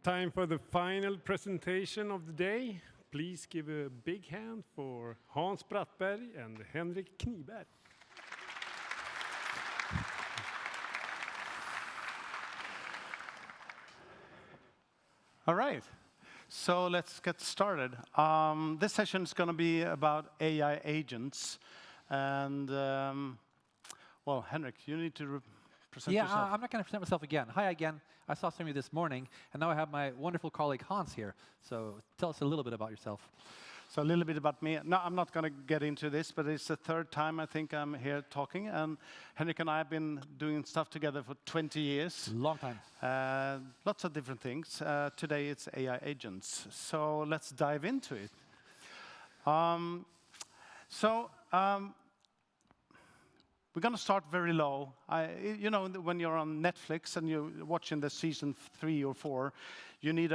time for the final presentation of the day. Please give a big hand for Hans Brattberg and Henrik Kniberg. All right, so let's get started. This session is going to be about AI agents. And, well, Henrik, you need to present yourself. I'm not going to present myself again. Hi again. I saw some of you this morning, and now I have my wonderful colleague Hans here. So tell us a little bit about yourself. So a little bit about me. No, I'm not going to get into this, but it's the third time I think I'm here talking. And Henrik and I have been doing stuff together for 20 years. Long time. Lots of different things. Today it's AI agents. So let's dive into it. We're going to start very low. You know, when you're on Netflix and you're watching the season 3 or 4, you need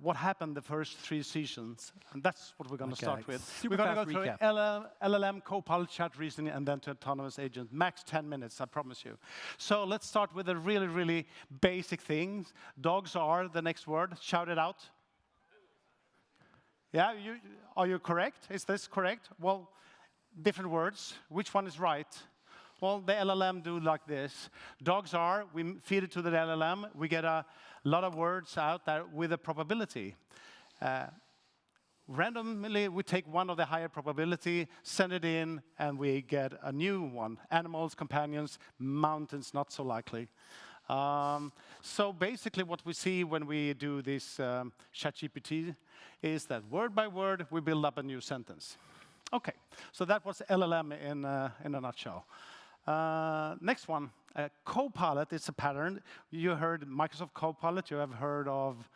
what happened the first 3 seasons. And that's what we're going to start with. We're going to go through LLM, Copilot, chat reasoning, and then to autonomous agent. Max 10 minutes, I promise you. So let's start with the really, really basic things. Dogs are the next word. Shout it out. Yeah, are you correct? Is this correct? Well, different words. Which one is right? Well, the LLM do like this. Dogs are, we feed it to the LLM, we get a lot of words out there with a probability. Randomly, we take one of the higher probability, send it in, and we get a new one. Animals, companions, mountains, not so likely. So basically what we see when we do this ChatGPT is that word by word, we build up a new sentence. Okay, so that was LLM in a nutshell. Next one, Copilot is a pattern. You heard Microsoft Copilot, you have heard of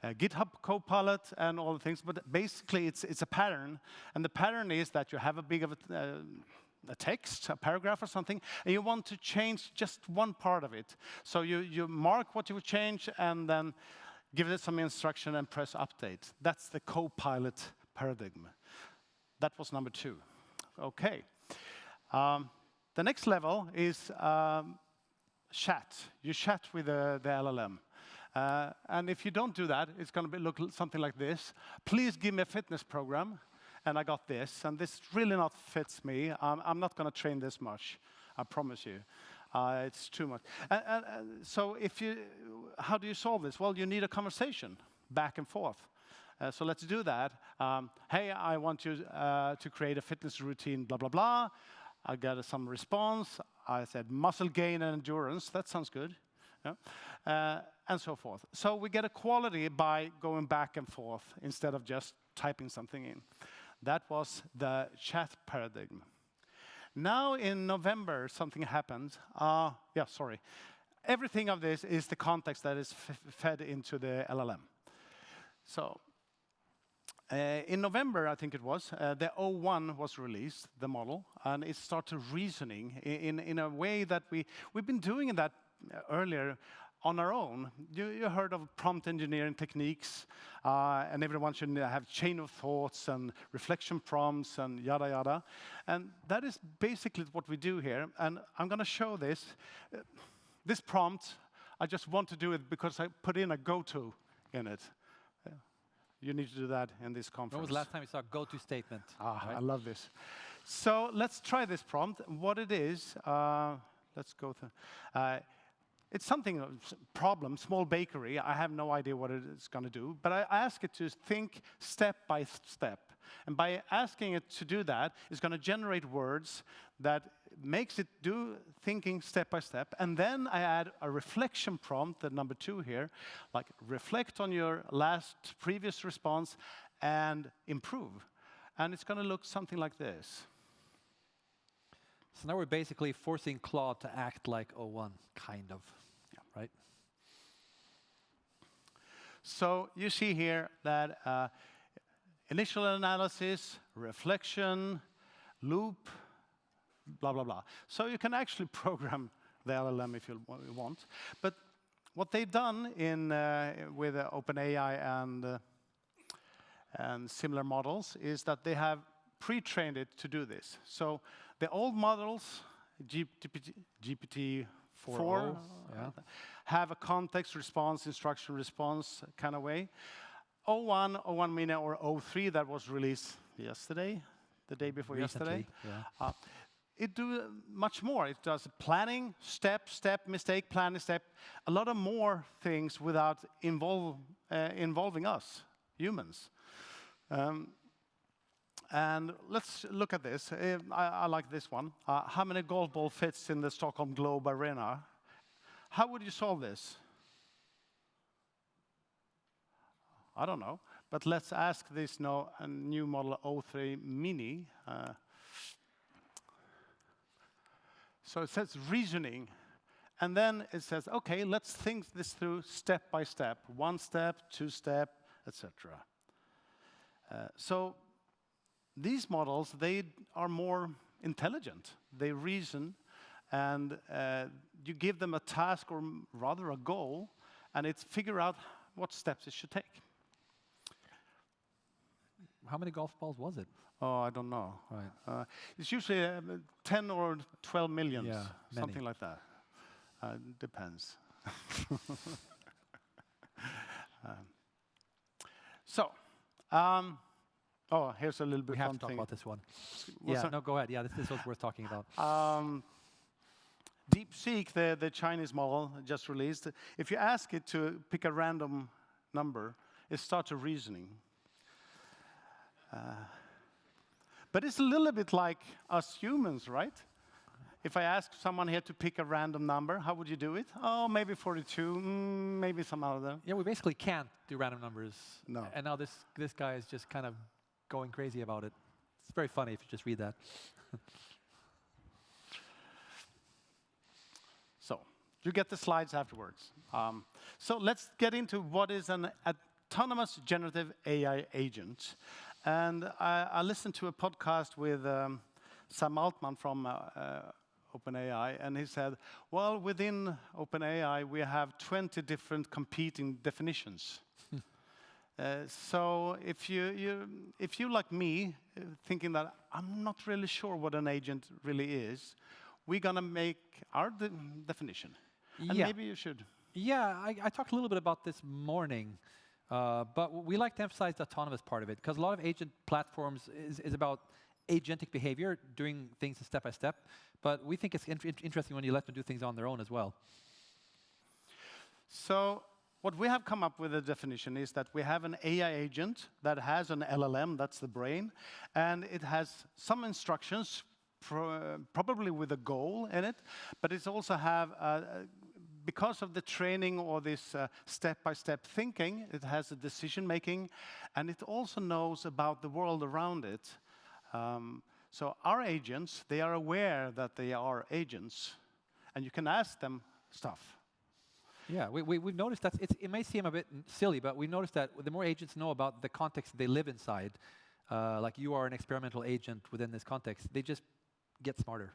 GitHub Copilot and all the things, but basically it's a pattern. And the pattern is that you have a big of a text, a paragraph or something, and you want to change just one part of it. So you mark what you would change and then give it some instruction and press update. That's the Copilot paradigm. That was number 2. Okay. The next level is chat. You chat with the LLM. And if you don't do that, it's going to look something like this. Please give me a fitness program. And I got this. And this really not fits me. I'm not going to train this much. I promise you. It's too much. So how do you solve this? Well, you need a conversation back and forth. So let's do that. Hey, I want you to create a fitness routine, blah, blah, blah. I got some response. I said muscle gain and endurance. That sounds good. Yeah. And so forth. So we get a quality by going back and forth instead of just typing something in. That was the chat paradigm. Now in November, something happened. Everything of this is the context that is fed into the LLM. So in November, I think it was, the O1 was released, the model, and it started reasoning in a way that we've been doing that earlier on our own. You heard of prompt engineering techniques, and everyone should have chain of thoughts and reflection prompts and yada, yada. And that is basically what we do here. And I'm going to show this. This prompt, I just want to do it because I put in a go-to in it. You need to do that in this conference. When was the last time you saw a go-to statement? Right? I love this. So let's try this prompt. What it is, let's go through. It's something, problem, small bakery. I have no idea what it's going to do. But I ask it to think step by step. And by asking it to do that, it's going to generate words that makes it do thinking step by step. And then I add a reflection prompt, the number 2 here, like reflect on your previous response and improve. And it's going to look something like this. So now we're basically forcing Claude to act like O1, kind of, right? So you see here that initial analysis, reflection, loop, blah, blah, blah. So you can actually program the LLM if you want. But what they've done with OpenAI and similar models is that they have pre-trained it to do this. So the old models, GPT 4. Yeah. Have a context response, instruction response kind of way. O1, O1 mini, or O3 that was released yesterday, the day before Recently, yesterday. yeah. It do much more. It does planning, step, mistake, planning, step. A lot of more things without involving us, humans. And let's look at this. I like this one. How many golf ball fits in the Stockholm Globe Arena? How would you solve this? I don't know. But let's ask this now, a new model O3 Mini. So it says reasoning. And then it says, OK, let's think this through step by step. 1 step, 2 step, etc. So these models, they are more intelligent. They reason, and you give them a task, or rather a goal, and it figure out what steps it should take. How many golf balls was it? Oh, I don't know. Right. It's usually 10 or 12 millions, Yeah, something like that. Depends. Oh, here's a little bit We have fun to talk thing. about this one. What's Yeah, that? no, go ahead. Yeah, this was worth talking about. DeepSeek, the Chinese model just released, if you ask it to pick a random number, it starts a reasoning. But it's a little bit like us humans, right? If I ask someone here to pick a random number, how would you do it? Oh, maybe 42, maybe some other. Yeah, we basically can't do random numbers. No. And now this guy is just kind of going crazy about it. It's very funny if you just read that. So you get the slides afterwards. So let's get into what is an autonomous generative AI agent. And I listened to a podcast with Sam Altman from OpenAI, and he said, well, within OpenAI, we have 20 different competing definitions. So if you like me, thinking that I'm not really sure what an agent really is, we're going to make our definition. And Yeah. maybe you should. Yeah, I talked a little bit about this morning, but we like to emphasize the autonomous part of it, because a lot of agent platforms is about agentic behavior, doing things step by step. But we think it's interesting when you let them do things on their own as well. So what we have come up with a definition is that we have an AI agent that has an LLM, that's the brain, and it has some instructions, probably with a goal in it, but it also have, because of the training or this step-by-step thinking, it has a decision-making, and it also knows about the world around it. So our agents, they are aware that they are agents, and you can ask them stuff. Yeah, we've noticed that it may seem a bit silly, but we've noticed that the more agents know about the context they live inside, like you are an experimental agent within this context, they just get smarter.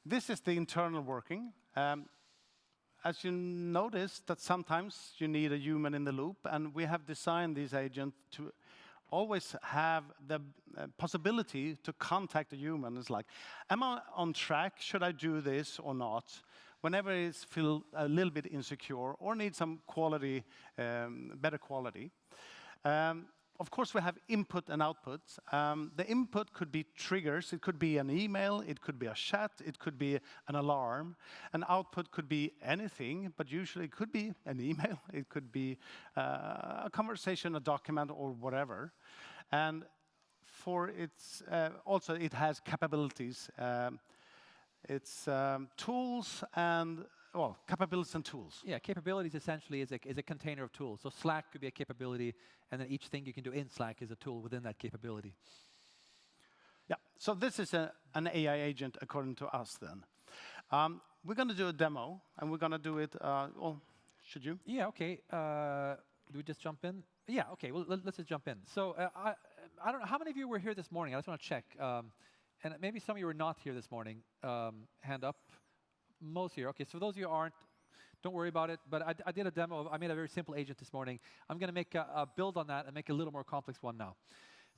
This is the internal working. As you notice that sometimes you need a human in the loop, and we have designed these agents to always have the possibility to contact a human. It's like, am I on track? Should I do this or not? Whenever I feel a little bit insecure or need some quality, better quality. Of course, we have input and output. The input could be triggers. It could be an email. It could be a chat. It could be an alarm. An output could be anything, but usually it could be an email. It could be a conversation, a document, or whatever. And for its also, it has capabilities. It's tools and well, capabilities and tools. Yeah, capabilities essentially is a container of tools. So Slack could be a capability, and then each thing you can do in Slack is a tool within that capability. Yeah, so this is an AI agent according to us then. We're going to do a demo, and we're going to do it, well, should you? Yeah, okay. Do we just jump in? Yeah, okay, well, let's just jump in. So I don't know, how many of you were here this morning? I just want to check. And maybe some of you were not here this morning. Hand up. Most here. Okay, so those of you who aren't, don't worry about it. But I did a demo. I made a very simple agent this morning. I'm going to make a build on that and make a little more complex one now.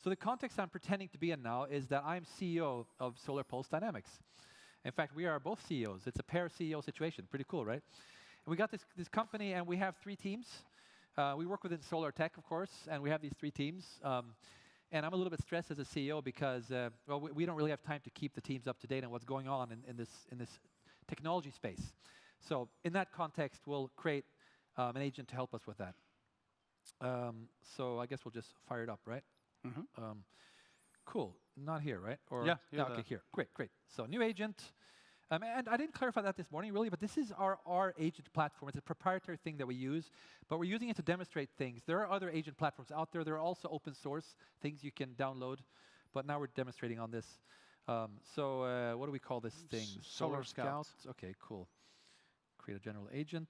So the context I'm pretending to be in now is that I'm CEO of Solar Pulse Dynamics. In fact, we are both CEOs. It's a pair CEO situation. Pretty cool, right? And we got this company, and we have 3 teams. We work within solar tech, of course, and we have these 3 teams. And I'm a little bit stressed as a CEO because, well, we don't really have time to keep the teams up to date on what's going on in this technology space. So in that context, we'll create an agent to help us with that. So I guess we'll just fire it up, right? Cool. Not here, right? Or Yeah, okay, here. Great. So new agent. And I didn't clarify that this morning, really, but this is our agent platform. It's a proprietary thing that we use, but we're using it to demonstrate things. There are other agent platforms out there. There are also open source things you can download, but now we're demonstrating on this. So what do we call this thing? Solar Scout. Okay, cool. Create a general agent.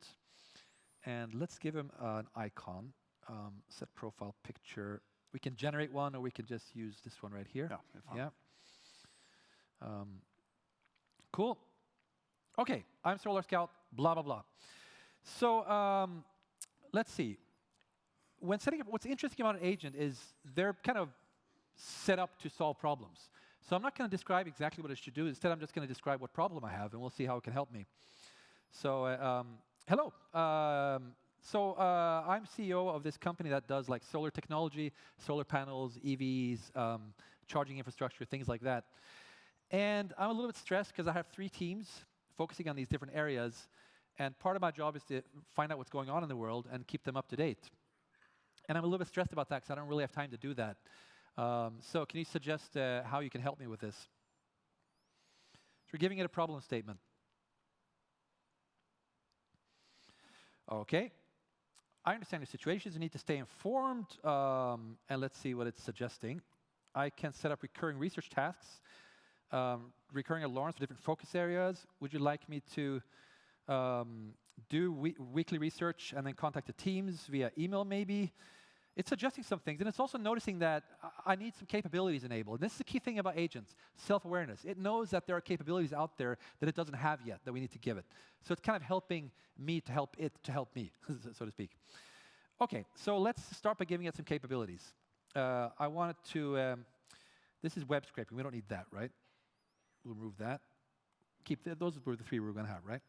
And let's give him an icon. Set profile picture. We can generate one, or we can just use this one right here. Yeah. Cool. Okay, I'm Solar Scout, blah, blah, blah. So let's see. When setting up, what's interesting about an agent is they're kind of set up to solve problems. So I'm not going to describe exactly what it should do. Instead, I'm just going to describe what problem I have, and we'll see how it can help me. So hello. I'm CEO of this company that does like solar technology, solar panels, EVs, charging infrastructure, things like that. And I'm a little bit stressed because I have 3 teams focusing on these different areas. And part of my job is to find out what's going on in the world and keep them up to date. And I'm a little bit stressed about that because I don't really have time to do that. So can you suggest how you can help me with this? So we're giving it a problem statement. Okay. I understand your situations. You need to stay informed. And let's see what it's suggesting. I can set up recurring research tasks. Recurring alarms for different focus areas. Would you like me to do weekly research and then contact the teams via email maybe? It's suggesting some things, and it's also noticing that I need some capabilities enabled. And this is the key thing about agents, self-awareness. It knows that there are capabilities out there that it doesn't have yet that we need to give it. So it's kind of helping me to help it to help me, so to speak. Okay, so let's start by giving it some capabilities. I wanted to, this is web scraping. We don't need that, right? We'll remove that. Those were the 3 we were going to have, right?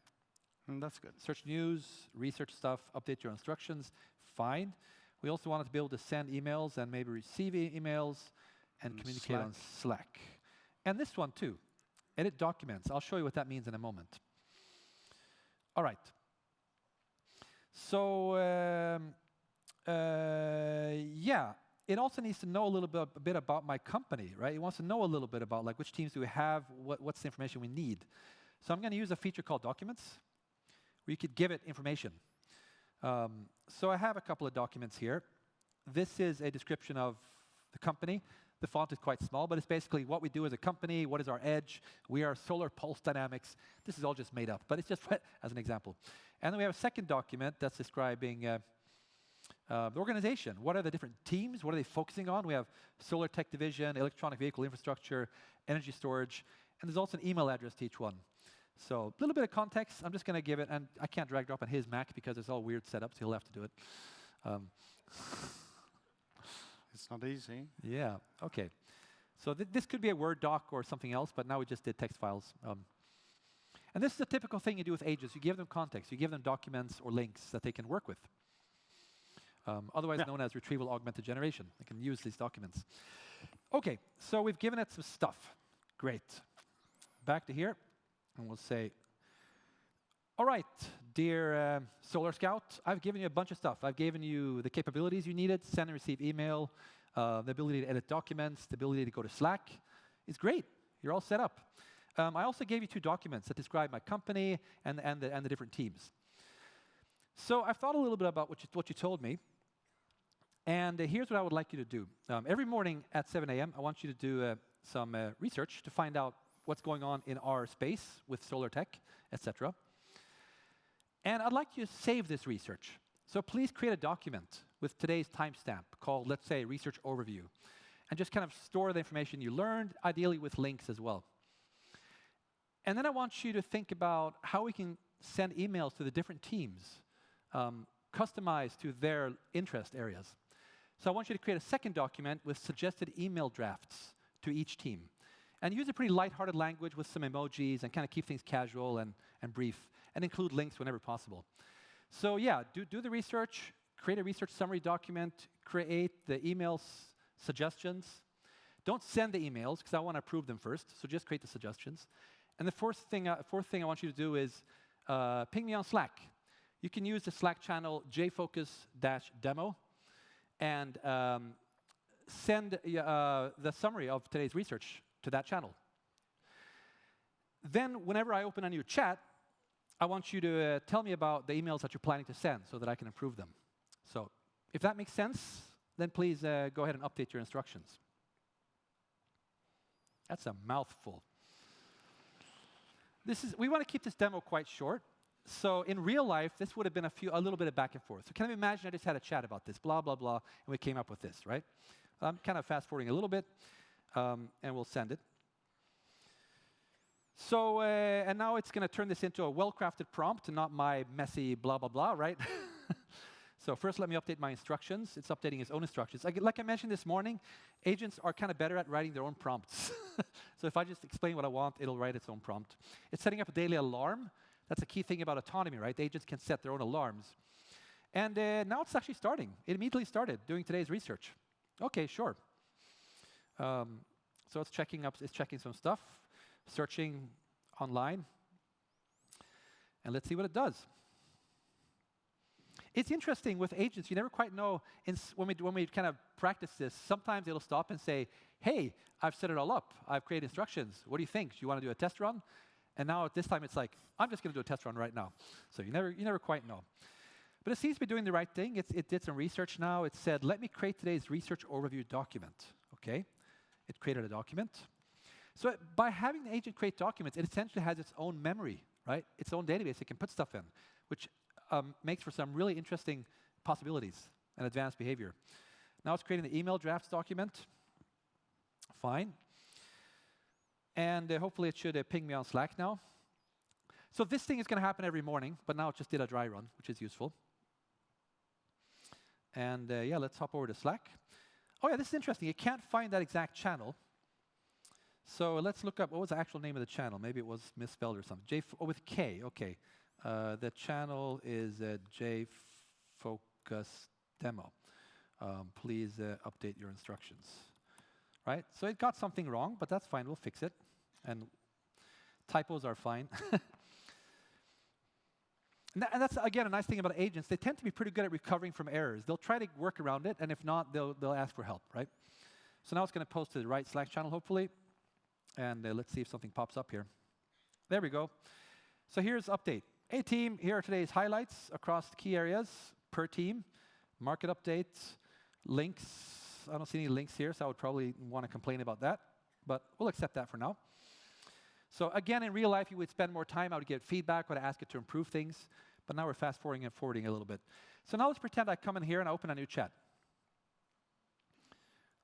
That's good. Search news, research stuff, update your instructions, fine. We also wanted to be able to send emails and maybe receive emails and communicate on Slack. And this one too, edit documents. I'll show you what that means in a moment. All right. So yeah, it also needs to know a bit about my company, right? It wants to know a little bit about like which teams do we have, what's the information we need. So I'm going to use a feature called documents, where you could give it information. So I have a couple of documents here. This is a description of the company. The font is quite small, but it's basically what we do as a company, what is our edge. We are Solar Pulse Dynamics. This is all just made up, but it's just as an example. And then we have a second document that's describing the organization. What are the different teams? What are they focusing on? We have Solar Tech Division, Electronic Vehicle Infrastructure, Energy Storage, and there's also an email address to each one. So a little bit of context, I'm just going to give it, and I can't drag drop on his Mac because it's all weird setup, so he'll have to do it. It's not easy. Yeah, okay. So this could be a Word doc or something else, but now we just did text files. And this is a typical thing you do with agents. You give them context. You give them documents or links that they can work with. Otherwise known as retrieval augmented generation. They can use these documents. Okay, so we've given it some stuff. Great. Back to here. And we'll say, all right, dear Solar Scout, I've given you a bunch of stuff. I've given you the capabilities you needed, send and receive email, the ability to edit documents, the ability to go to Slack. It's great. You're all set up. I also gave you 2 documents that describe my company and the different teams. So I've thought a little bit about what you told me. And here's what I would like you to do. Every morning at 7 a.m., I want you to do some research to find out what's going on in our space with solar tech, etc. And I'd like you to save this research. So please create a document with today's timestamp called, let's say, Research Overview. And just kind of store the information you learned, ideally with links as well. And then I want you to think about how we can send emails to the different teams, customized to their interest areas. So I want you to create a second document with suggested email drafts to each team. And use a pretty lighthearted language with some emojis and kind of keep things casual and brief, and include links whenever possible. So yeah, do the research, create a research summary document, create the email suggestions. Don't send the emails, because I want to approve them first, so just create the suggestions. And the fourth thing I want you to do is ping me on Slack. You can use the Slack channel jfocus-demo and send the summary of today's research to that channel. Then, whenever I open a new chat, I want you to tell me about the emails that you're planning to send so that I can improve them. So, if that makes sense, then please go ahead and update your instructions. That's a mouthful. We want to keep this demo quite short. So in real life, this would have been a little bit of back and forth. So kind of imagine I just had a chat about this, blah, blah, blah, and we came up with this, right? I'm kind of fast-forwarding a little bit, and we'll send it. So, and now it's going to turn this into a well-crafted prompt and not my messy blah, blah, blah, right? So first, let me update my instructions. It's updating its own instructions. Like I mentioned this morning, agents are kind of better at writing their own prompts. So if I just explain what I want, it'll write its own prompt. It's setting up a daily alarm. That's a key thing about autonomy, right? The agents can set their own alarms. And now it's actually starting. It immediately started doing today's research. OK, sure. So it's checking some stuff, searching online. And let's see what it does. It's interesting with agents. You never quite know when we kind of practice this. Sometimes it'll stop and say, hey, I've set it all up. I've created instructions. What do you think? Do you want to do a test run? And now at this time, it's like, I'm just going to do a test run right now. So you never quite know. But it seems to be doing the right thing. It did some research now. It said, let me create today's research overview document. OK? It created a document. So by having the agent create documents, it essentially has its own memory, right? Its own database it can put stuff in, which makes for some really interesting possibilities and advanced behavior. Now it's creating the email drafts document. Fine. And hopefully it should ping me on Slack now. So this thing is going to happen every morning, but now it just did a dry run, which is useful. And yeah, let's hop over to Slack. Oh yeah, this is interesting. It can't find that exact channel. So let's look up, what was the actual name of the channel? Maybe it was misspelled or something. With K, OK. The channel is jfocus demo. Please update your instructions. Right? So it got something wrong, but that's fine. We'll fix it. And typos are fine. And that's, again, a nice thing about agents. They tend to be pretty good at recovering from errors. They'll try to work around it, and if not, they'll ask for help, right? So now it's going to post to the right Slack channel, hopefully. And let's see if something pops up here. There we go. So here's update. Hey, team, here are today's highlights across the key areas per team. Market updates, links. I don't see any links here, so I would probably want to complain about that. But we'll accept that for now. So again, in real life, you would spend more time. I would get feedback. I would ask it to improve things. But now we're fast-forwarding and forwarding a little bit. So now let's pretend I come in here and I open a new chat.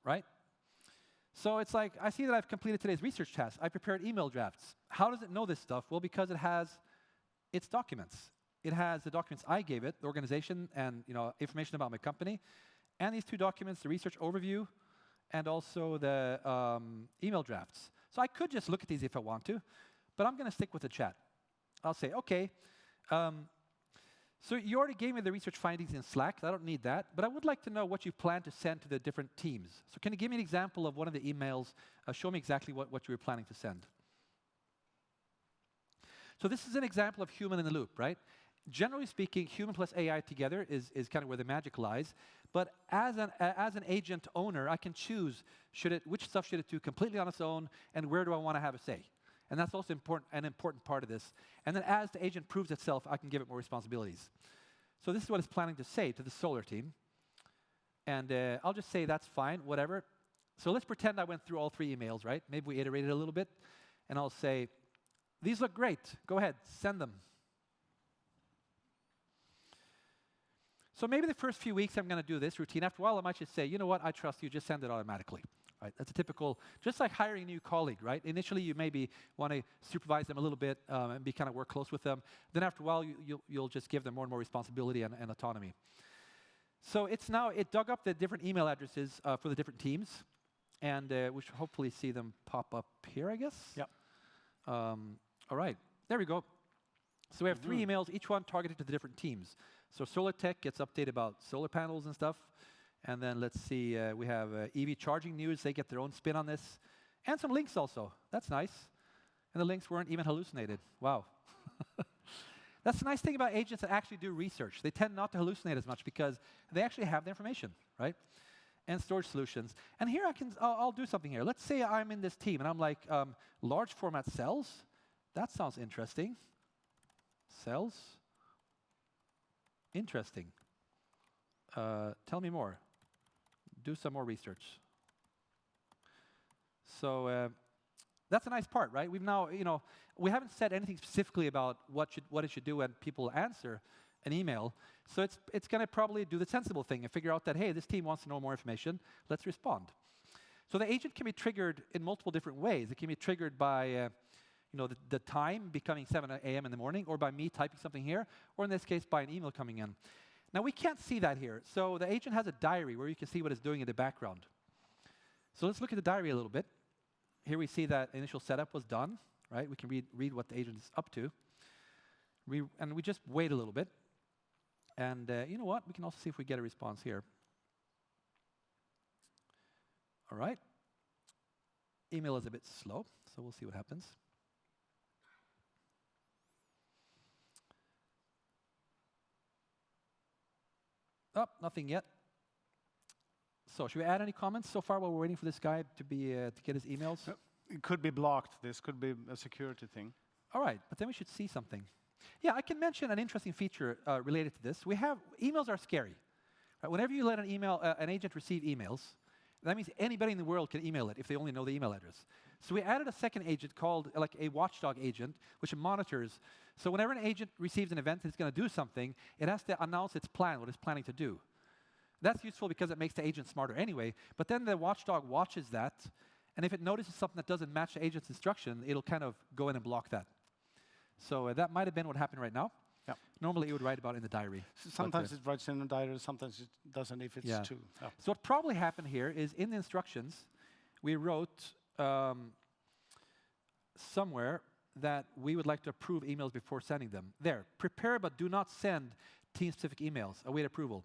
Right? So it's like, I see that I've completed today's research task. I prepared email drafts. How does it know this stuff? Well, because it has its documents. It has the documents I gave it, the organization and information about my company, and these two documents, the research overview and also the email drafts. So I could just look at these if I want to, but I'm going to stick with the chat. I'll say, OK, so you already gave me the research findings in Slack. I don't need that. But I would like to know what you plan to send to the different teams. So can you give me an example of one of the emails? Show me exactly what you were planning to send. So this is an example of human in the loop, right? Generally speaking, human plus AI together is kind of where the magic lies. But as an agent owner, I can choose which stuff should it do completely on its own, and where do I want to have a say. And that's also an important part of this. And then as the agent proves itself, I can give it more responsibilities. So this is what it's planning to say to the Solar team. And I'll just say that's fine, whatever. So let's pretend I went through all three emails, right? Maybe we iterated a little bit. And I'll say, these look great. Go ahead, send them. So maybe the first few weeks I'm going to do this routine. After a while, I might just say, you know what, I trust you, just send it automatically. Right? That's a typical, just like hiring a new colleague, right? Initially, you maybe want to supervise them a little bit and kind of work close with them. Then after a while, you'll just give them more and more responsibility and autonomy. So it dug up the different email addresses for the different teams. And we should hopefully see them pop up here, I guess. Yep. All right, there we go. So we have 3 emails, each one targeted to the different teams. So Solar Tech gets updated about solar panels and stuff. And then let's see, we have EV charging news. They get their own spin on this. And some links also. That's nice. And the links weren't even hallucinated. Wow. That's the nice thing about agents that actually do research. They tend not to hallucinate as much because they actually have the information, right? And storage solutions. And here I'll do something here. Let's say I'm in this team and I'm like, large format cells. That sounds interesting. Cells. Interesting. Tell me more. Do some more research. So that's a nice part, right? We've now, we haven't said anything specifically about what it should do when people answer an email. So it's going to probably do the sensible thing and figure out that, hey, this team wants to know more information. Let's respond. So the agent can be triggered in multiple different ways. It can be triggered by the time becoming 7 a.m. in the morning, or by me typing something here, or in this case, by an email coming in. Now, we can't see that here. So the agent has a diary where you can see what it's doing in the background. So let's look at the diary a little bit. Here we see that initial setup was done, right? We can read what the agent is up to. And we just wait a little bit. And you know what? We can also see if we get a response here. All right. Email is a bit slow, so we'll see what happens. Oh, nothing yet. So should we add any comments so far while we're waiting for this guy to get his emails? It could be blocked. This could be a security thing. All right, but then we should see something. Yeah, I can mention an interesting feature related to this. Emails are scary. Right? Whenever you let an agent receive emails, that means anybody in the world can email it if they only know the email address. So we added a second agent called like a watchdog agent, which monitors. So whenever an agent receives an event and it's going to do something, it has to announce its plan, what it's planning to do. That's useful because it makes the agent smarter anyway. But then the watchdog watches that, and if it notices something that doesn't match the agent's instruction, it'll kind of go in and block that. So that might have been what happened right now. Yeah. Normally, it would write about it in the diary. Sometimes it writes in the diary, sometimes it doesn't if it's too. Oh. So what probably happened here is in the instructions, we wrote somewhere that we would like to approve emails before sending them. There, prepare but do not send team-specific emails. Await approval.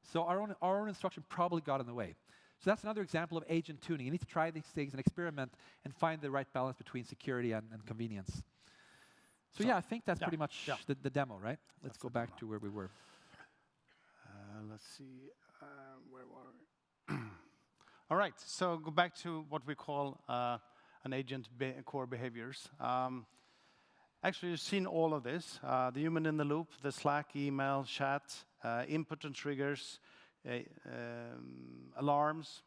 So our own instruction probably got in the way. So that's another example of agent tuning. You need to try these things and experiment and find the right balance between security and convenience. So yeah, I think that's pretty much the demo, right? Let's go back to where we were. Let's see, where were we? All right, so go back to what we call an agent core behaviors. Actually, you've seen all of this. The human in the loop, the Slack, email, chat, input and triggers, alarms,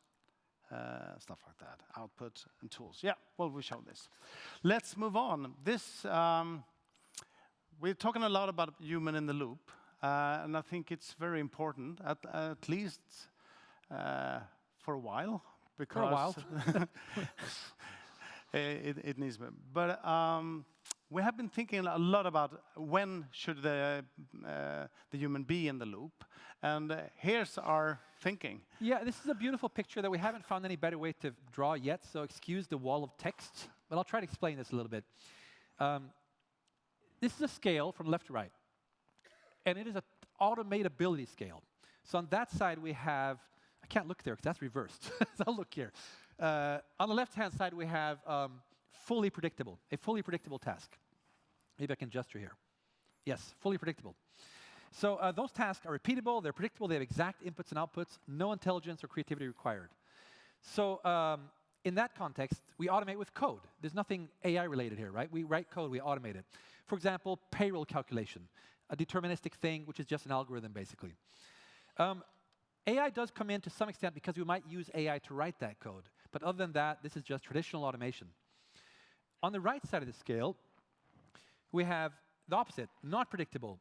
stuff like that, output and tools. Yeah, well, we showed this. Let's move on. This, we're talking a lot about human in the loop, and I think it's very important, at least for a while. Because for a while. it needs to be. But we have been thinking a lot about when should the human be in the loop, and here's our thinking. Yeah, this is a beautiful picture that we haven't found any better way to draw yet, so excuse the wall of text, but I'll try to explain this a little bit. This is a scale from left to right, and it is an automatability scale. So on that side we have, I can't look there because that's reversed, so I'll look here. On the left-hand side we have fully predictable, a fully predictable task. Maybe I can gesture here. Yes, fully predictable. So those tasks are repeatable, they're predictable, they have exact inputs and outputs, no intelligence or creativity required. So in that context, we automate with code. There's nothing AI related here, right? We write code, we automate it. For example, payroll calculation, a deterministic thing, which is just an algorithm, basically. AI does come in to some extent because we might use AI to write that code. But other than that, this is just traditional automation. On the right side of the scale, we have the opposite, not predictable.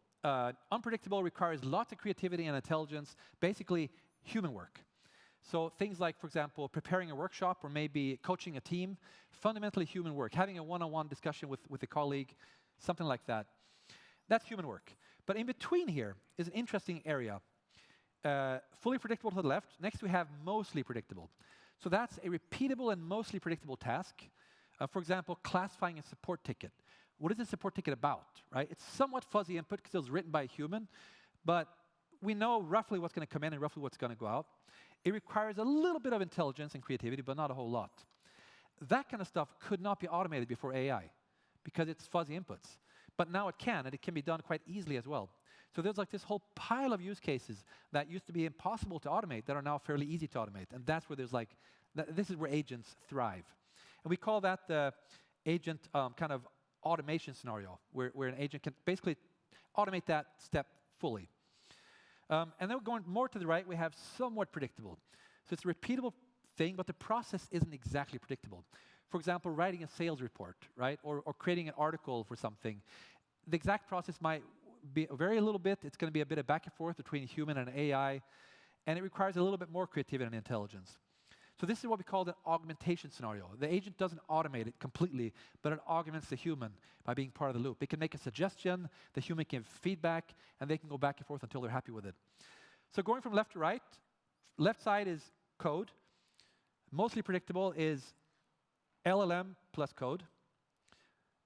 Unpredictable requires lots of creativity and intelligence, basically human work. So things like, for example, preparing a workshop or maybe coaching a team, fundamentally human work. Having a one-on-one discussion with a colleague, something like that. That's human work. But in between here is an interesting area. Fully predictable to the left. Next we have mostly predictable. So that's a repeatable and mostly predictable task. For example, classifying a support ticket. What is a support ticket about, right? It's somewhat fuzzy input because it was written by a human, but we know roughly what's going to come in and roughly what's going to go out. It requires a little bit of intelligence and creativity, but not a whole lot. That kind of stuff could not be automated before AI because it's fuzzy inputs. But now it can, and it can be done quite easily as well. So there's like this whole pile of use cases that used to be impossible to automate that are now fairly easy to automate. And that's where there's like, this is where agents thrive. And we call that the agent kind of automation scenario, where an agent can basically automate that step fully. And then going more to the right, we have somewhat predictable. So it's a repeatable thing, but the process isn't exactly predictable. For example, writing a sales report, right? Or creating an article for something. The exact process might vary a little bit. It's going to be a bit of back and forth between human and AI, and it requires a little bit more creativity and intelligence. So this is what we call the augmentation scenario. The agent doesn't automate it completely, but it augments the human by being part of the loop. It can make a suggestion, the human can give feedback, and they can go back and forth until they're happy with it. So going from left to right, left side is code. Mostly predictable is LLM plus code.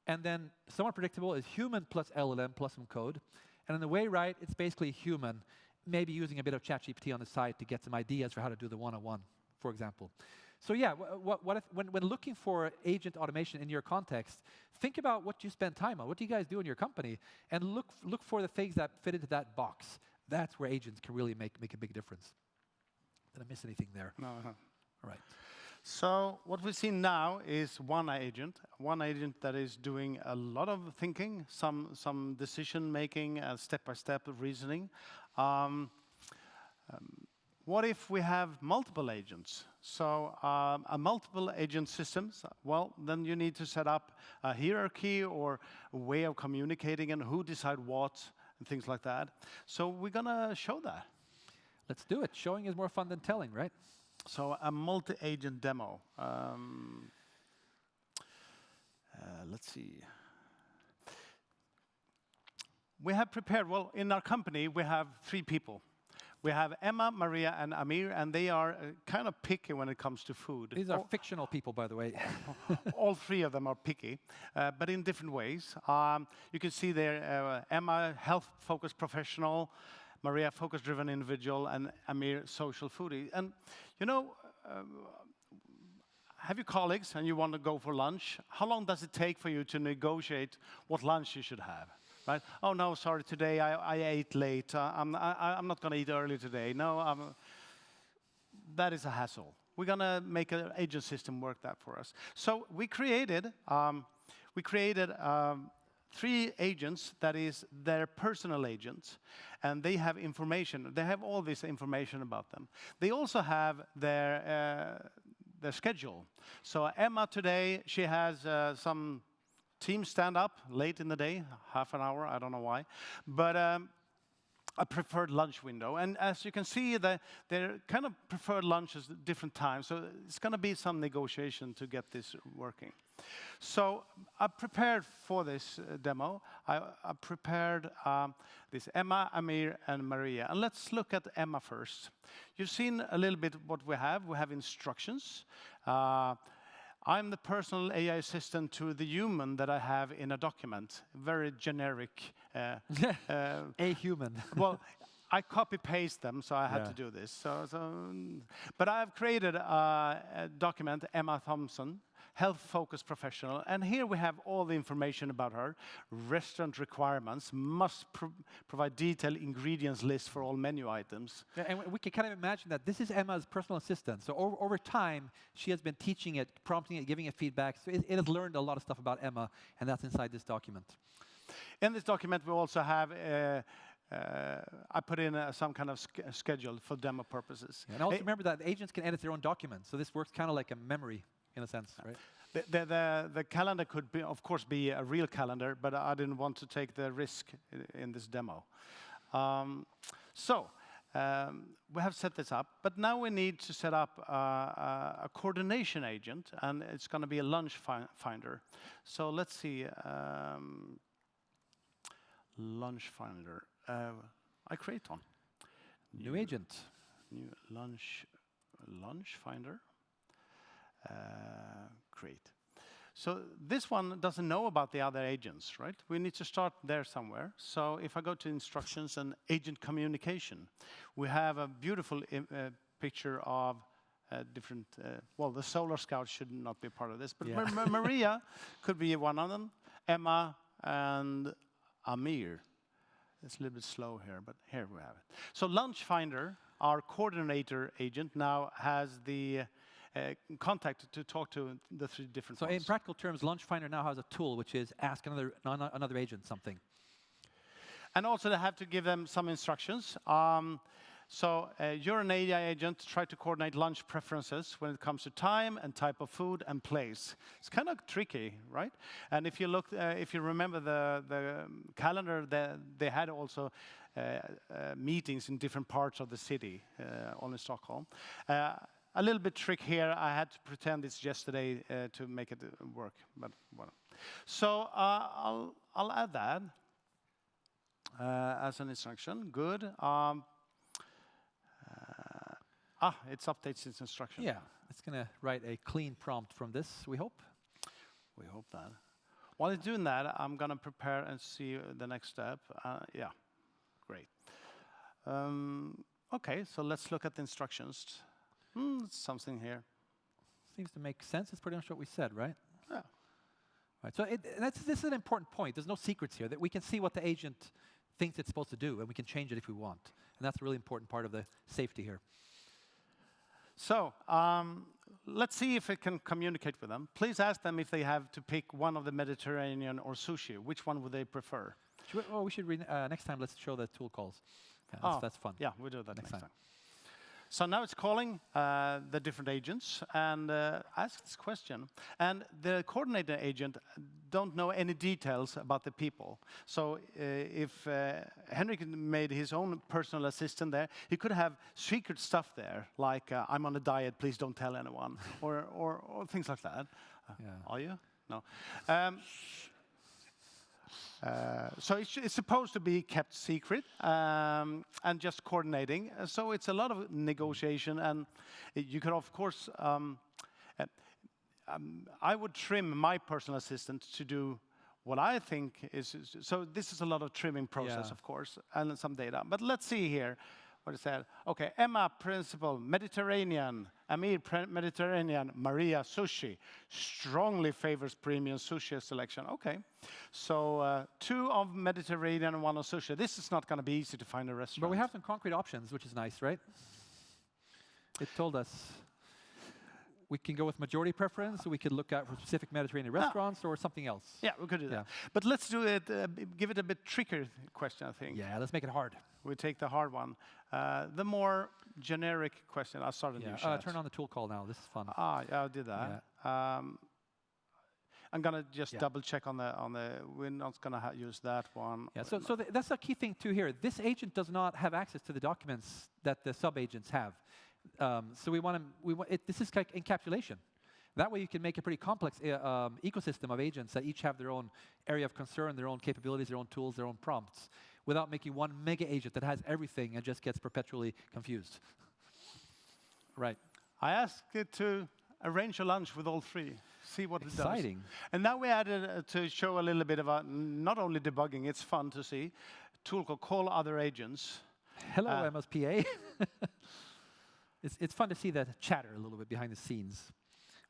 And then somewhat predictable is human plus LLM plus some code. And on the way right, it's basically human, maybe using a bit of ChatGPT on the side to get some ideas for how to do the one-on-one, for example. So yeah, when looking for agent automation in your context, think about what you spend time on. What do you guys do in your company? And look for the things that fit into that box. That's where agents can really make a big difference. Did I miss anything there? No. All right. So what we see now is one agent that is doing a lot of thinking, some decision making, step-by-step reasoning. What if we have multiple agents? So a multiple agent systems, well, then you need to set up a hierarchy or a way of communicating and who decide what and things like that. So we're going to show that. Let's do it. Showing is more fun than telling, right? So a multi-agent demo. Let's see. We have prepared, well, in our company, we have 3 people. We have Emma, Maria, and Amir, and they are kind of picky when it comes to food. These are fictional people, by the way. All 3 of them are picky, but in different ways. You can see there, Emma, health-focused professional, Maria, focus-driven individual, and Amir, social foodie. And you know, have you colleagues and you want to go for lunch? How long does it take for you to negotiate what lunch you should have? Right? Oh no, sorry, today I ate late. I'm not going to eat early today. No, that is a hassle. We're going to make an agent system work that for us. So we created 3 agents that is their personal agents, and they have information. They have all this information about them. They also have their schedule. So Emma today, she has some team stand up late in the day, half an hour, I don't know why, but a preferred lunch window. And as you can see, their kind of preferred lunches at different times. So it's going to be some negotiation to get this working. So I prepared for this demo. I prepared this Emma, Amir, and Maria. And let's look at Emma first. You've seen a little bit what we have. We have instructions. I'm the personal AI assistant to the human that I have in a document. Very generic. A human. Well, I copy-paste them, so I had to do this. But I've created a document, Emma Thompson, health-focused professional. And here we have all the information about her. Restaurant requirements, must provide detailed ingredients list for all menu items. Yeah, and we can kind of imagine that this is Emma's personal assistant. So over time, she has been teaching it, prompting it, giving it feedback. So it has learned a lot of stuff about Emma, and that's inside this document. In this document, we also have I put in some kind of schedule for demo purposes. Yeah, and also remember that agents can edit their own documents. So this works kind of like a memory in a sense, right? The calendar could be, of course, be a real calendar, but I didn't want to take the risk in this demo. We have set this up, but now we need to set up a coordination agent, and it's going to be a lunch finder. So let's see, lunch finder. I create one. New agent. New lunch finder. create. So this one doesn't know about the other agents, right? We need to start there somewhere. So if I go to instructions and agent communication, we have a beautiful picture of different, well, the Solar Scout should not be part of this, but Maria could be one of them, Emma and Amir. It's a little bit slow here, but here we have it. So Lunch Finder, our coordinator agent, now has the contact to talk to the 3 different ones. So in practical terms, Lunch Finder now has a tool which is ask another agent something. And also they have to give them some instructions. So you're an AI agent, try to coordinate lunch preferences when it comes to time and type of food and place. It's kind of tricky, right? And if you look, if you remember the calendar, they had also meetings in different parts of the city, only Stockholm. A little bit trick here. I had to pretend it's yesterday to make it work, but well. So I'll add that as an instruction. Good. It's updates its instruction. Yeah, it's going to write a clean prompt from this, we hope. We hope that. While it's doing that, I'm going to prepare and see the next step. Yeah, great. Okay, so let's look at the instructions. Something here. Seems to make sense. It's pretty much what we said, right? Yeah. Right. So this is an important point. There's no secrets here. That we can see what the agent thinks it's supposed to do, and we can change it if we want. And that's a really important part of the safety here. So let's see if it can communicate with them. Please ask them if they have to pick one of the Mediterranean or sushi. Which one would they prefer? We should read, next time. Let's show the tool calls. That's fun. Yeah, we'll do that next time. So now it's calling the different agents and asks this question. And the coordinator agent don't know any details about the people. So if Henrik made his own personal assistant there, he could have secret stuff there, like I'm on a diet, please don't tell anyone, or things like that. Are you? No. So it's supposed to be kept secret and just coordinating. So it's a lot of negotiation, and you could, of course, I would trim my personal assistant to do what I think is. So this is a lot of trimming process, of course, and some data. But let's see here what it said. Okay, Emma, principal, Mediterranean. Amir, Mediterranean. Maria, sushi. Strongly favors premium sushi selection. Okay, so 2 of Mediterranean and 1 of sushi. This is not going to be easy to find a restaurant. But we have some concrete options, which is nice, right? It told us we can go with majority preference, so we could look at for specific Mediterranean restaurants or something else. Yeah, we could do that. But let's do it, give it a bit trickier question, I think. Yeah, let's make it hard. We take the hard one. The more generic question. I'll start a new chat. Turn on the tool call now. This is fun. Yeah, I did that. Yeah. I'm gonna just double check on the. We're not gonna use that one. Yeah. So that's a key thing too here. This agent does not have access to the documents that the sub agents have. So we want to. This is like encapsulation. That way you can make a pretty complex ecosystem of agents that each have their own area of concern, their own capabilities, their own tools, their own prompts, without making one mega agent that has everything and just gets perpetually confused. Right. I asked it to arrange a lunch with all 3. See what it does. Exciting. And now we added to show a little bit of not only debugging, it's fun to see, tool called call other agents. Hello, MSPA. It's fun to see the chatter a little bit behind the scenes.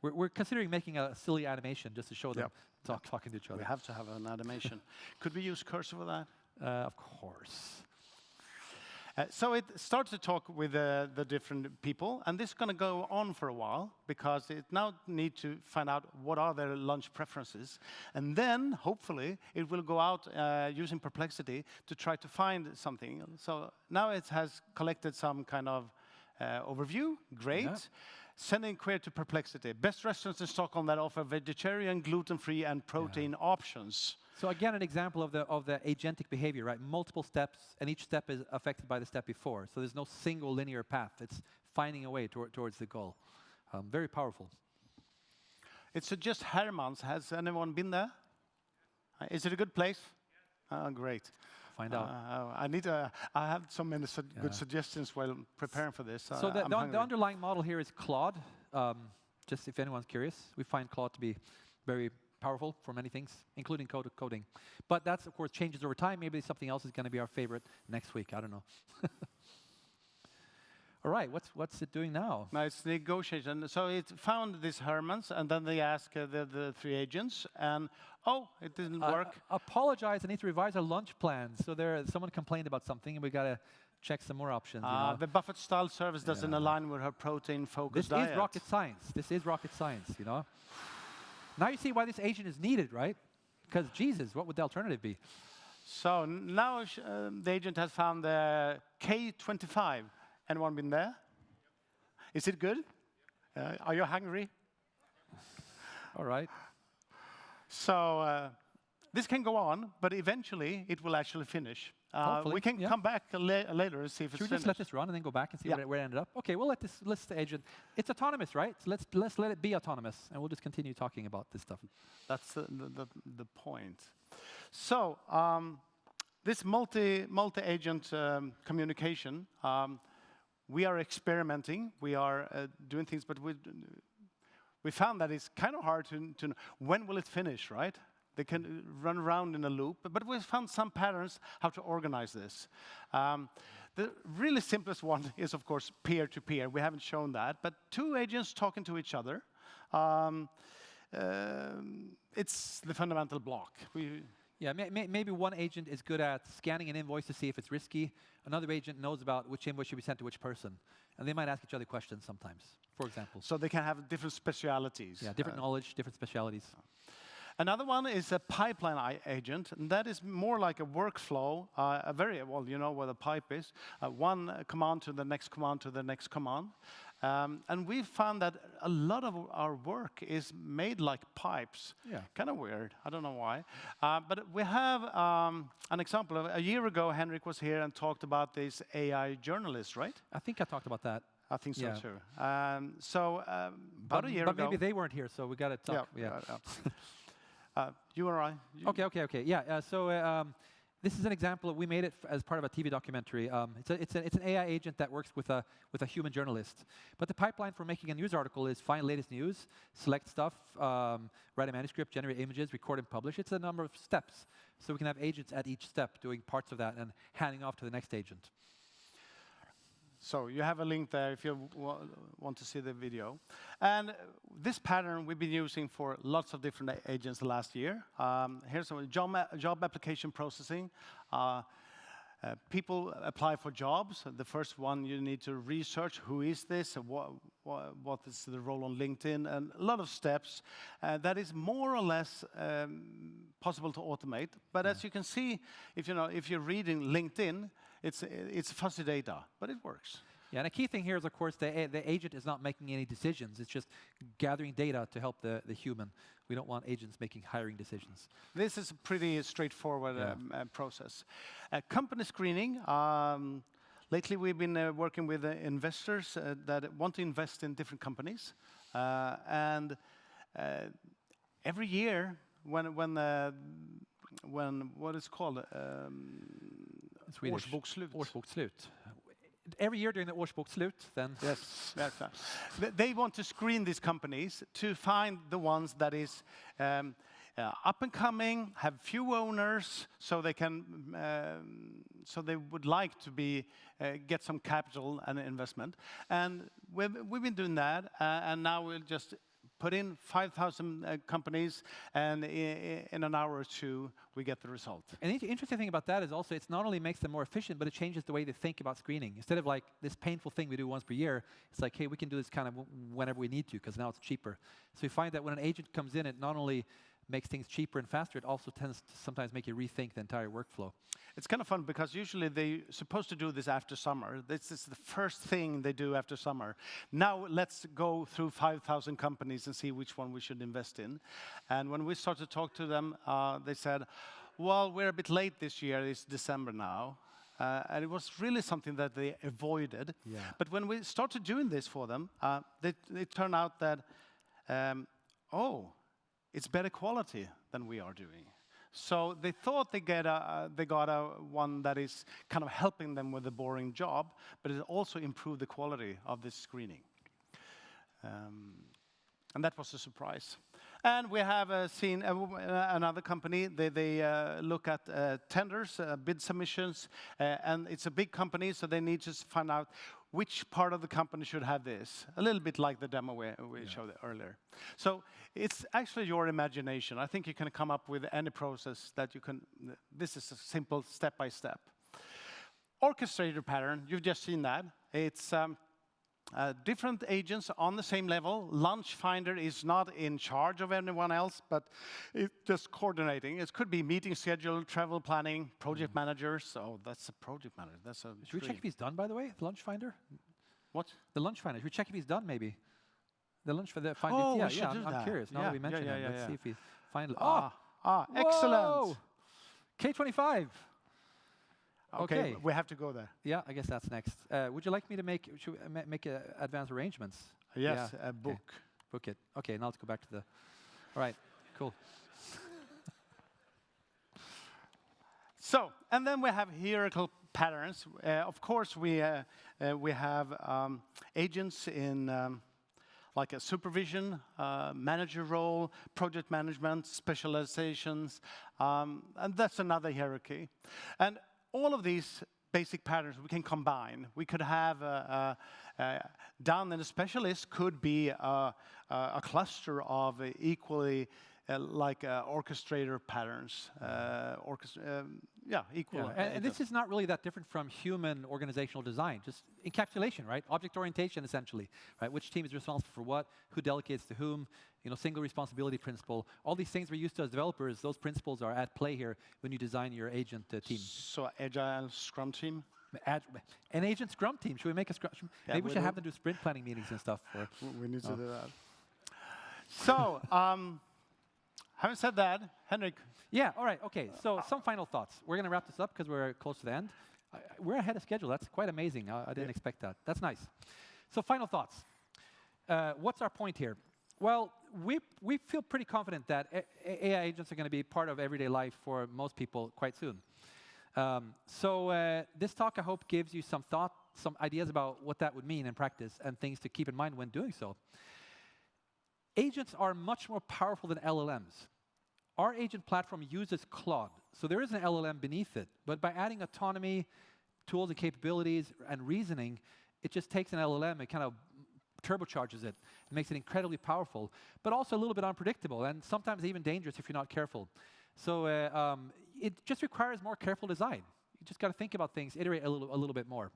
We're considering making a silly animation just to show them talking to each other. We have to have an animation. Could we use cursor for that? Of course. So it starts to talk with the different people, and this is going to go on for a while because it now needs to find out what are their lunch preferences, and then hopefully it will go out using Perplexity to try to find something. So now it has collected some kind of overview. Great. Yeah. Sending query to Perplexity. Best restaurants in Stockholm that offer vegetarian, gluten-free, and protein options. So again, an example of the agentic behavior, right? Multiple steps, and each step is affected by the step before. So there's no single linear path. It's finding a way towards the goal. Very powerful. It suggests Hermans. Has anyone been there? Is it a good place? Oh, great. Find out. I have so many good suggestions while preparing for this. So the underlying model here is Claude. just if anyone's curious. We find Claude to be very powerful for many things, including coding. But that's, of course, changes over time. Maybe something else is going to be our favorite next week. I don't know. All right, what's it doing now? Now it's negotiation. So it found these Hermans, and then they asked the 3 agents, and oh, it didn't work. Apologize, I need to revise our lunch plans. So someone complained about something, and we got to check some more options. The Buffett-style service doesn't align with her protein-focused diet. This is rocket science. This is rocket science, you know. Now you see why this agent is needed, right? Because, Jesus, what would the alternative be? So now the agent has found the K25. Anyone been there? Is it good? Are you hungry? All right. So this can go on, but eventually it will actually finish. We can come back later and see if it's finished. Should we just let this run and then go back and see where it ended up? Okay, we'll let the agent. It's autonomous, right? So let's let it be autonomous, and we'll just continue talking about this stuff. That's the point. So this multi-agent communication. We are experimenting. We are doing things, but we found that it's kind of hard to know when will it finish, right? They can run around in a loop, but we found some patterns how to organize this. The really simplest one is, of course, peer-to-peer. We haven't shown that, but 2 agents talking to each other. It's the fundamental block. Yeah, maybe one agent is good at scanning an invoice to see if it's risky. Another agent knows about which invoice should be sent to which person. And they might ask each other questions sometimes, for example. So they can have different specialities. Yeah, different knowledge, different specialities. Another one is a pipeline agent, and that is more like a workflow, well, you know where the pipe is, one command to the next command to the next command. And we found that a lot of our work is made like pipes. Yeah. Kind of weird. I don't know why. But we have an example. A year ago, Henrik was here and talked about this AI journalist, right? I think I talked about that. I think so too. About a year ago. But maybe they weren't here, so we got to talk. You or I? Okay. Yeah. This is an example. We made it as part of a TV documentary. It's an AI agent that works with a human journalist. But the pipeline for making a news article is find latest news, select stuff, write a manuscript, generate images, record and publish. It's a number of steps. So we can have agents at each step doing parts of that and handing off to the next agent. So you have a link there if you want to see the video. And this pattern we've been using for lots of different agents the last year. Here's some job application processing. People apply for jobs. The first one, you need to research who is this, what is the role on LinkedIn, and a lot of steps. That is more or less possible to automate. But as you can see, if you're reading LinkedIn, it's fuzzy data, but it works. Yeah, and a key thing here is, of course, the agent is not making any decisions. It's just gathering data to help the human. We don't want agents making hiring decisions. This is a pretty straightforward process. Company screening. Lately, we've been working with investors that want to invest in different companies. And every year, when what is called? Årsbokslut. Årsbokslut. Every year during the Årsbokslut, then. Yes. They want to screen these companies to find the ones that is up and coming, have few owners, so they can, so they would like to get some capital and investment. And we've been doing that, and now we'll just put in 5,000 companies, and in an hour or 2, we get the result. And the interesting thing about that is also it not only makes them more efficient, but it changes the way they think about screening. Instead of like this painful thing we do once per year, it's like, hey, we can do this kind of whenever we need to, because now it's cheaper. So we find that when an agent comes in, it not only makes things cheaper and faster, it also tends to sometimes make you rethink the entire workflow. It's kind of fun because usually they're supposed to do this after summer. This is the first thing they do after summer. Now let's go through 5,000 companies and see which one we should invest in. And when we started to talk to them, they said, well, we're a bit late this year. It's December now. And it was really something that they avoided. Yeah. But when we started doing this for them, it turned out that, it's better quality than we are doing. So they thought they got a one that is kind of helping them with the boring job, but it also improved the quality of this screening. And that was a surprise. And we have seen another company, they look at tenders, bid submissions, and it's a big company, so they need to find out which part of the company should have this. A little bit like the demo we showed earlier. So it's actually your imagination. I think you can come up with any process that you can. This is a simple step-by-step. Orchestrator pattern, you've just seen that. It's different agents on the same level. Lunch Finder is not in charge of anyone else, but it's just coordinating. It could be meeting schedule, travel planning, project managers. Oh, that's a project manager. That's a Should we check if he's done, by the way, the Lunch Finder? What? The Lunch Finder. Should we check if he's done, maybe? The Lunch Finder. Oh, yeah, we should do I'm that. curious. Now that we mentioned him, let's see if he's finally. Excellent. K25. Okay. We have to go there. Yeah, I guess that's next. Would you like me to make advanced arrangements? Yes, Yeah. a book. Okay. Book it. Okay, now let's go back to the. All right, cool. So, and then we have hierarchical patterns. Of course, we have agents in like a supervision, manager role, project management, specializations, and that's another hierarchy. And all of these basic patterns we can combine. We could have down in a specialist could be a cluster of equally like orchestrator patterns, equal. And this is not really that different from human organizational design, just encapsulation, right? Object orientation, essentially, right? Which team is responsible for what, who delegates to whom, single responsibility principle. All these things we're used to as developers, those principles are at play here when you design your agent team. So agile Scrum team? An agent Scrum team. Should we make a Scrum? Yeah, maybe we should have them do sprint planning meetings and stuff. We need to do that. So, having said that, Henrik. Yeah, all right, okay. So some final thoughts. We're going to wrap this up because we're close to the end. We're ahead of schedule. That's quite amazing. I didn't expect that. That's nice. So final thoughts. What's our point here? Well, we feel pretty confident that AI agents are going to be part of everyday life for most people quite soon. So this talk, I hope, gives you some thought, some ideas about what that would mean in practice and things to keep in mind when doing so. Agents are much more powerful than LLMs. Our agent platform uses Claude, so there is an LLM beneath it. But by adding autonomy, tools and capabilities, and reasoning, it just takes an LLM and kind of turbocharges it. It makes it incredibly powerful, but also a little bit unpredictable, and sometimes even dangerous if you're not careful. So it just requires more careful design. You just got to think about things, iterate a little bit more.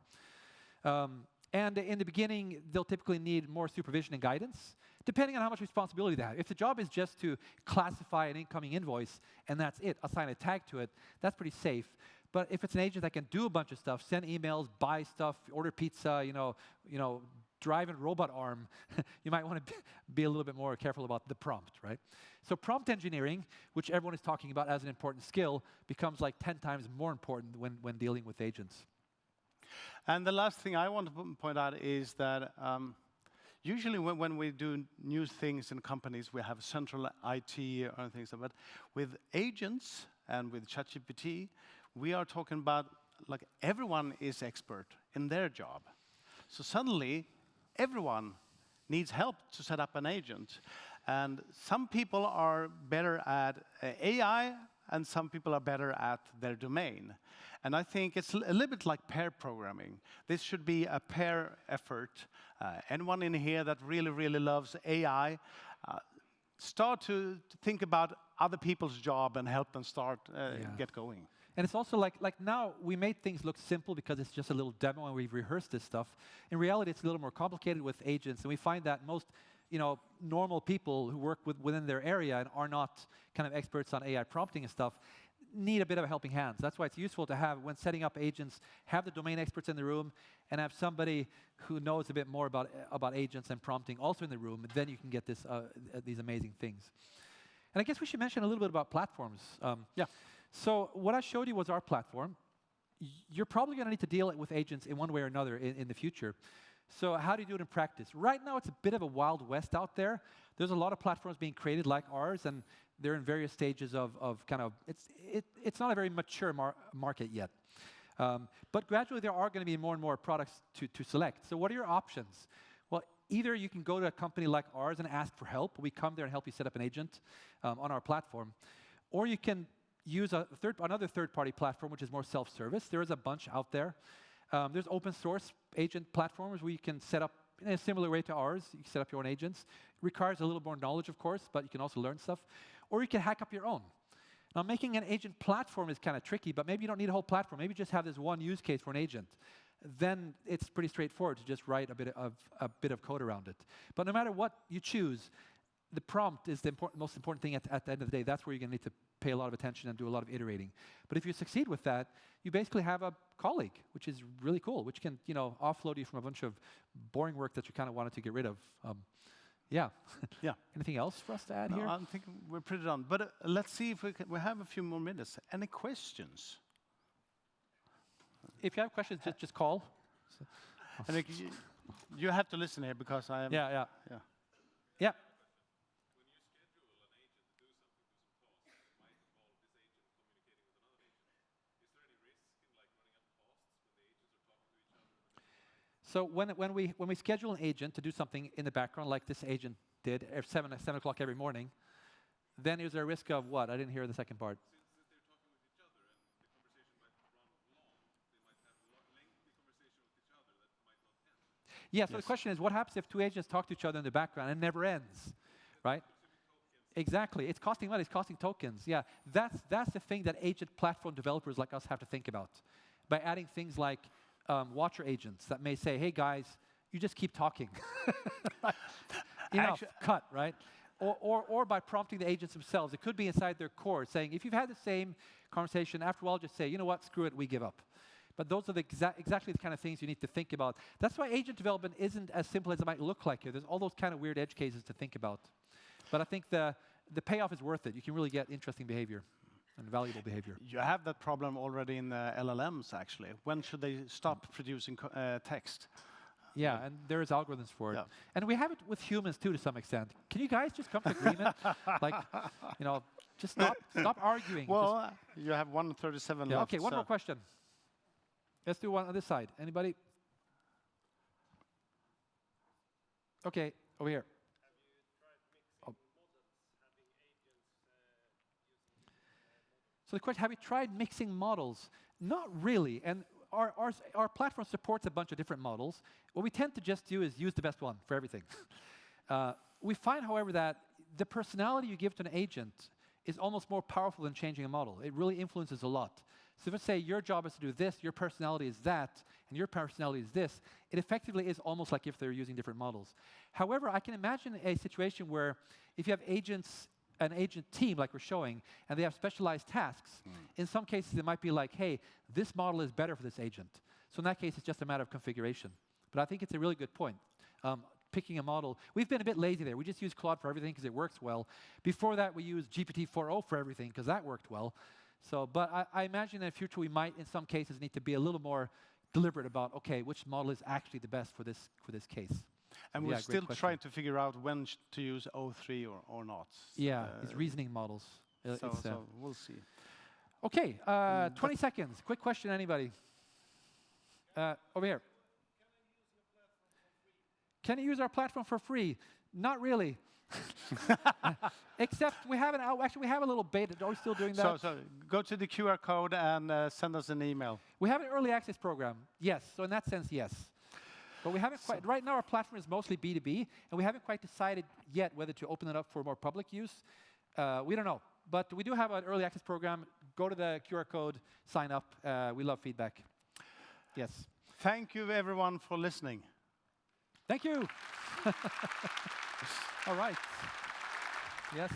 And in the beginning, they'll typically need more supervision and guidance, depending on how much responsibility they have. If the job is just to classify an incoming invoice and that's it, assign a tag to it, that's pretty safe. But if it's an agent that can do a bunch of stuff, send emails, buy stuff, order pizza, drive a robot arm, you might want to be a little bit more careful about the prompt, right? So prompt engineering, which everyone is talking about as an important skill, becomes like 10 times more important when dealing with agents. And the last thing I want to point out is that usually when we do new things in companies, we have central IT or things like that. But with agents and with ChatGPT, we are talking about like everyone is expert in their job. So suddenly, everyone needs help to set up an agent. And some people are better at AI, and some people are better at their domain. And I think it's a little bit like pair programming. This should be a pair effort. Anyone in here that really, really loves AI, start to think about other people's job and help them start get going. And it's also like now we made things look simple because it's just a little demo and we've rehearsed this stuff. In reality, it's a little more complicated with agents, and we find that most normal people who work within their area and are not kind of experts on AI prompting and stuff need a bit of a helping hand. That's why it's useful to have, when setting up agents, have the domain experts in the room and have somebody who knows a bit more about agents and prompting also in the room, and then you can get these amazing things. And I guess we should mention a little bit about platforms. So what I showed you was our platform. You're probably going to need to deal with agents in one way or another in the future. So how do you do it in practice? Right now, it's a bit of a wild west out there. There's a lot of platforms being created like ours, and they're in various stages of kind of, it's not a very mature market yet. But gradually, there are going to be more and more products to select. So what are your options? Well, Either you can go to a company like ours and ask for help. We come there and help you set up an agent on our platform. Or you can use another third-party platform, which is more self-service. There is a bunch out there. There's open source agent platforms where you can set up in a similar way to ours. You can set up your own agents. It requires a little more knowledge, of course, but you can also learn stuff. Or you can hack up your own. Now, making an agent platform is kind of tricky, but maybe you don't need a whole platform. Maybe you just have this one use case for an agent. Then it's pretty straightforward to just write a bit of code around it. But no matter what you choose, the prompt is the most important thing at the end of the day. That's where you're going to need to pay a lot of attention and do a lot of iterating. But if you succeed with that, you basically have a colleague, which is really cool, which can offload you from a bunch of boring work that you kind of wanted to get rid of. Yeah. Yeah. Anything else for us to add No, here? I think we're pretty done. But let's see if we have a few more minutes. Any questions? If you have questions, just call. Henrik, you have to listen here because I am. Yeah. When you schedule an agent to do something, do some tasks, it might involve this agent communicating with another agent. Is there any risk in like running out of tasks when the agents are talking to each other? So when we schedule an agent to do something in the background, like this agent did at 7 o'clock every morning, then is there a risk of what? I didn't hear the second part. Since they're talking with each other and the conversation might run long, they might have a lengthy conversation with each other that might not end. Yeah, so the question is, what happens if two agents talk to each other in the background and it never ends, right? Exactly. It's costing money. It's costing tokens. Yeah, that's the thing that agent platform developers like us have to think about. By adding things like watcher agents that may say, hey, guys, you just keep talking. Enough, cut, right? Or by prompting the agents themselves. It could be inside their core saying, if you've had the same conversation, after a while, just say, you know what, screw it, we give up. But those are exactly the kind of things you need to think about. That's why agent development isn't as simple as it might look like here. There's all those kind of weird edge cases to think about. But I think the payoff is worth it. You can really get interesting behavior and valuable behavior. You have that problem already in the LLMs, actually. When should they stop producing text? Yeah, and there's algorithms for it. Yeah. And we have it with humans, too, to some extent. Can you guys just come to agreement? Like, just stop arguing. Well, you have 1:37 left. Okay, one more question. Let's do one on this side. Anybody? Okay, over here. So the question, have you tried mixing models? Not really. And our platform supports a bunch of different models. What we tend to just do is use the best one for everything. We find, however, that the personality you give to an agent is almost more powerful than changing a model. It really influences a lot. So let's say your job is to do this, your personality is that, and your personality is this. It effectively is almost like if they're using different models. However, I can imagine a situation where if you have an agent team like we're showing, and they have specialized tasks, in some cases it might be like, hey, this model is better for this agent. So in that case, it's just a matter of configuration. But I think it's a really good point. Picking a model. We've been a bit lazy there. We just use Claude for everything because it works well. Before that, we used GPT-4o for everything because that worked well. So, but I imagine in the future we might, in some cases, need to be a little more deliberate about, okay, which model is actually the best for this case. And we're still trying to figure out when to use O3 or not. Yeah, these reasoning models. So we'll see. Okay, 20 seconds. Quick question, anybody? Over here. Can you use our platform for free? Not really. Except we have actually we have a little beta. Are we still doing that? So go to the QR code and send us an email. We have an early access program. Yes. So in that sense, yes. But we haven't quite. Right now, our platform is mostly B2B, and we haven't quite decided yet whether to open it up for more public use. We don't know. But we do have an early access program. Go to the QR code, sign up. We love feedback. Yes. Thank you, everyone, for listening. Thank you. All right. Yes.